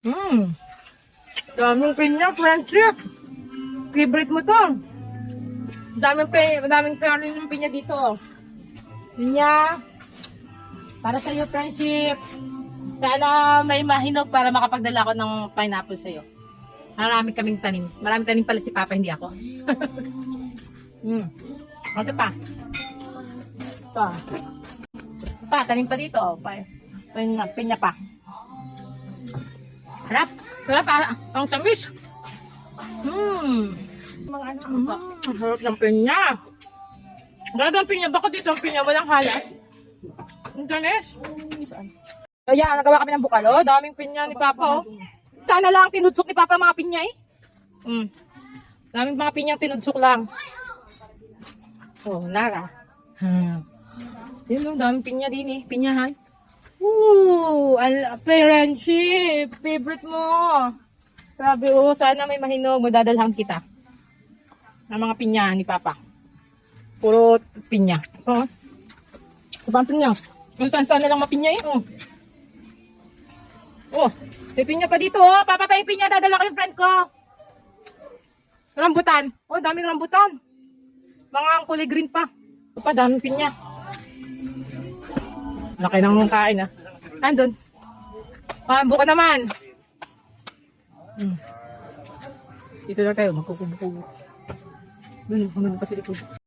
Daming pinya, friendship. Favorite mo to. Daming kanin ng pinya dito. Pinya. Para sa'yo, friendship. Sana may mahinog para makapagdala ko ng pineapple sa'yo. Marami kaming tanim. Marami tanim pala si Papa, hindi ako. Ito pa. Ito. Pa, tanim pa dito. Pinya pa. Harap. Harap, ang tamis. Mga harap ng pinya. Grabe ang pinya. Bakit dito ang pinya? Walang halat. Ang tamis. Kaya, nagawa kami ng bukalo. Daming pinya ni Papa, oh. Sana lang tinudsok ni Papa mga pinya, eh. Daming mga pinya tinudsok lang. Oh, Lara. Yun lang, daming pinya din, eh. Pinyahan. Friendship. Favorite mo. Grabe, oh. Sana may mahinog. Magdadalhan kita. Ng mga pinya ni Papa. Puro pinya. Oh. Sabang pinya. Kung saan-saan na lang mapinya, eh. Oh. Oh. May pinya pa dito, oh. Papa, pa pinya. Dadala ko yung friend ko. Rambutan. Oh, daming rambutan. Mga kulay green pa. Ito pa, daming pinya. Laki nang kain, ah. Andun. Buka naman. Dito lang tayo, magkukubo-kubo. Doon pa sa likod.